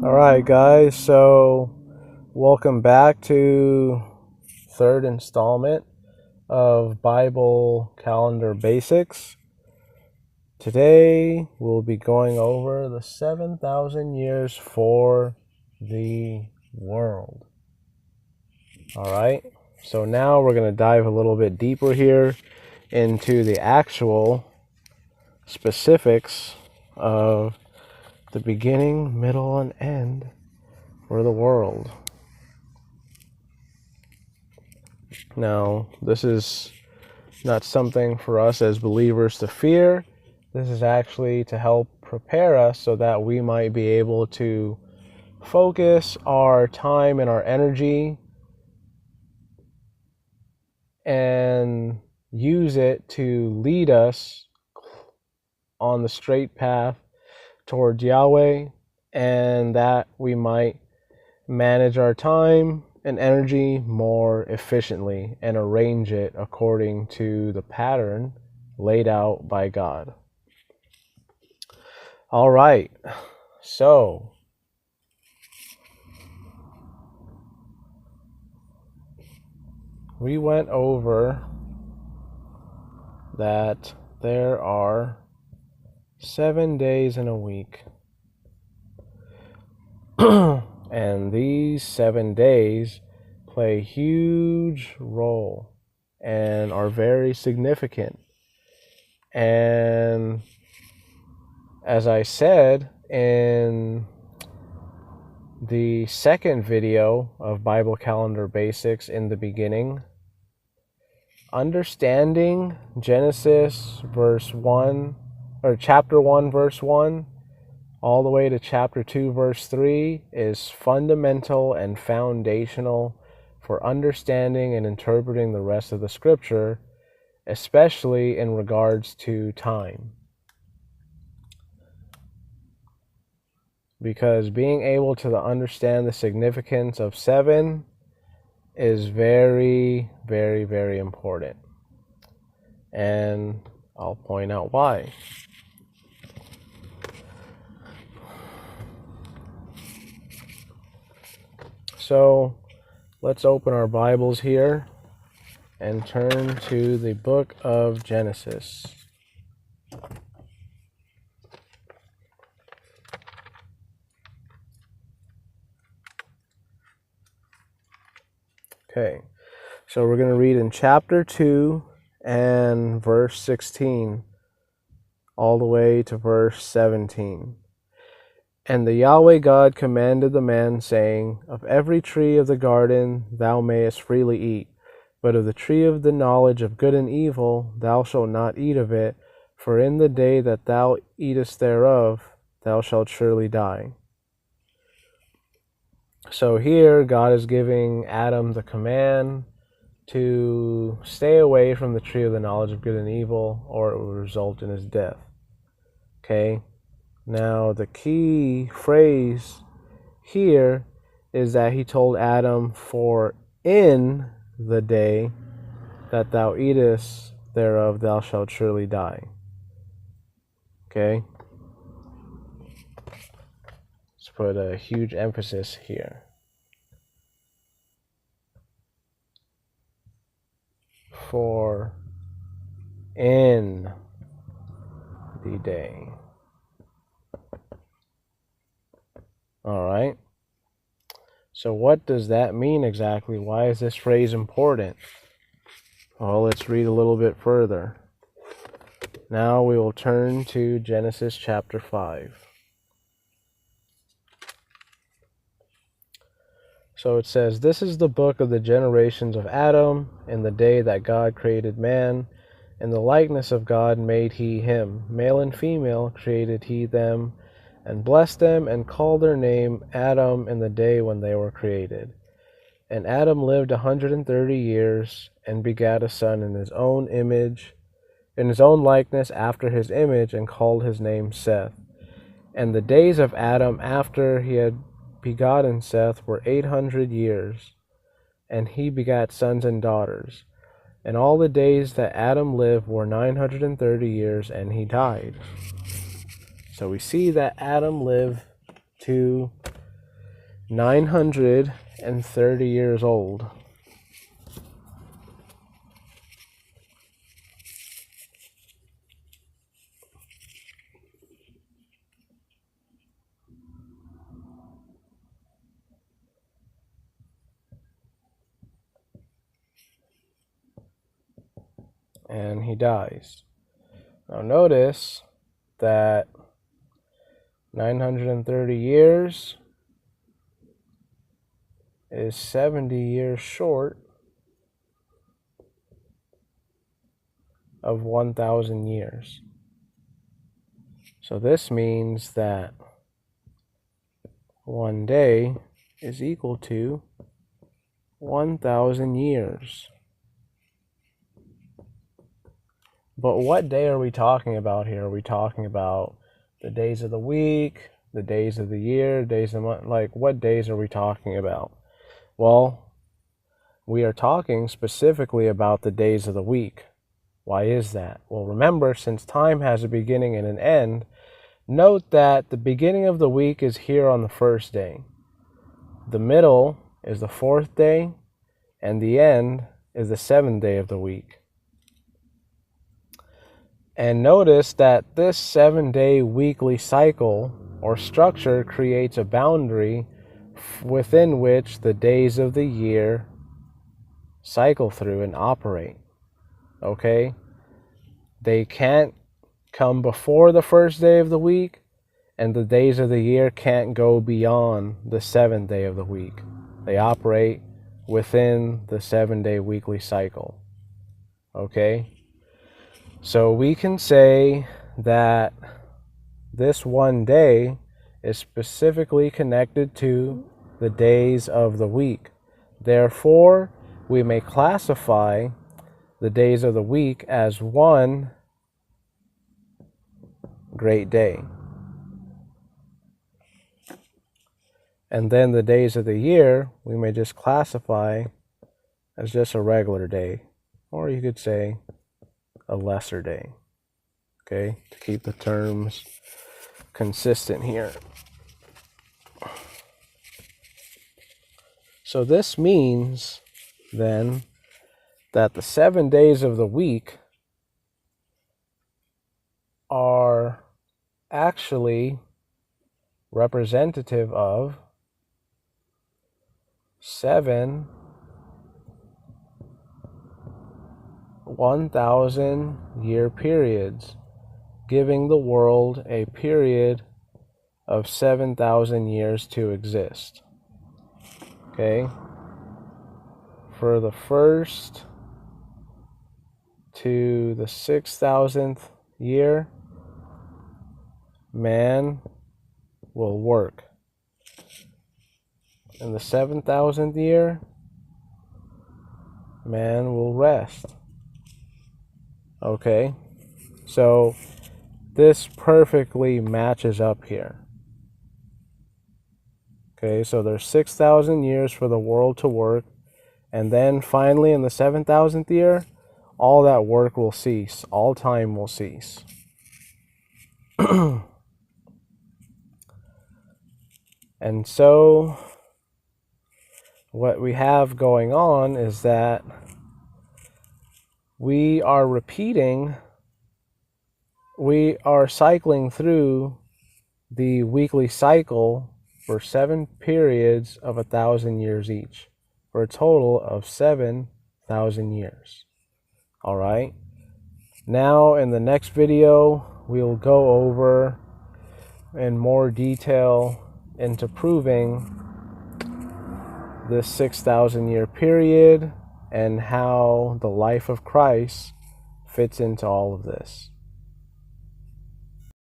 Alright guys, so welcome back to third installment of Bible Calendar Basics. Today we'll be going over the 7,000 years for the world. Alright, so now we're going to dive a little bit deeper here into the actual specifics of the beginning, middle, and end for the world. Now, this is not something for us as believers to fear. This is actually to help prepare us so that we might be able to focus our time and our energy and use it to lead us on the straight path towards Yahweh, and that we might manage our time and energy more efficiently and arrange it according to the pattern laid out by God. All right, so we went over that there are 7 days in a week. And these 7 days play a huge role and are very significant. And as I said in the second video of Bible Calendar Basics in the beginning, understanding Genesis chapter 1 verse 1 all the way to chapter 2 verse 3 is fundamental and foundational for understanding and interpreting the rest of the scripture, especially in regards to time. Because being able to understand the significance of 7 is very, very, very important. And I'll point out why. So let's open our Bibles here and turn to the book of Genesis. Okay, so we're going to read in chapter 2 and verse 16 all the way to verse 17. And the Yahweh God commanded the man, saying, Of every tree of the garden thou mayest freely eat, but of the tree of the knowledge of good and evil thou shalt not eat of it, for in the day that thou eatest thereof thou shalt surely die. So here God is giving Adam the command to stay away from the tree of the knowledge of good and evil, or it will result in his death. Okay? Now, the key phrase here is that he told Adam, for in the day that thou eatest thereof, thou shalt surely die. Okay? Let's put a huge emphasis here. For in the day. All right. So what does that mean exactly? Why is this phrase important? Well, let's read a little bit further. Now we will turn to Genesis chapter 5. So it says, This is the book of the generations of Adam, in the day that God created man. In the likeness of God made he him. Male and female created he them, and blessed them, and called their name Adam in the day when they were created. And Adam lived 130 years, and begat a son in his own image, in his own likeness after his image, and called his name Seth. And the days of Adam after he had begotten Seth were 800 years, and he begat sons and daughters. And all the days that Adam lived were 930 years, and he died. So we see that Adam lived to 930 years old. And he dies. Now notice that 930 years is 70 years short of 1,000 years. So this means that one day is equal to 1,000 years. But what day are we talking about here? Are we talking about the days of the week, the days of the year, days of the month? Like, what days are we talking about? Well, we are talking specifically about the days of the week. Why is that? Well, remember, since time has a beginning and an end, note that the beginning of the week is here on the first day. The middle is the fourth day, and the end is the seventh day of the week. And notice that this 7-day weekly cycle or structure creates a boundary within which the days of the year cycle through and operate. Okay? They can't come before the first day of the week, and the days of the year can't go beyond the 7th day of the week. They operate within the 7-day weekly cycle. Okay? So we can say that this one day is specifically connected to the days of the week. Therefore, we may classify the days of the week as one great day. And then the days of the year, we may just classify as just a regular day. Or you could say a lesser day, okay, to keep the terms consistent here. So this means then that the 7 days of the week are actually representative of 7 1,000-year periods, giving the world a period of 7,000 years to exist. Okay? For the first to the 6,000th year, man will work. In the 7,000th year, man will rest. Okay, so this perfectly matches up here. Okay, so there's 6,000 years for the world to work, and then finally in the 7,000th year, all that work will cease, all time will cease. And so what we have going on is that we are cycling through the weekly cycle for 7 periods of 1,000 years each, for a total of 7,000 years. All right. Now in the next video, we'll go over in more detail into proving this 6,000-year period and how the life of Christ fits into all of this.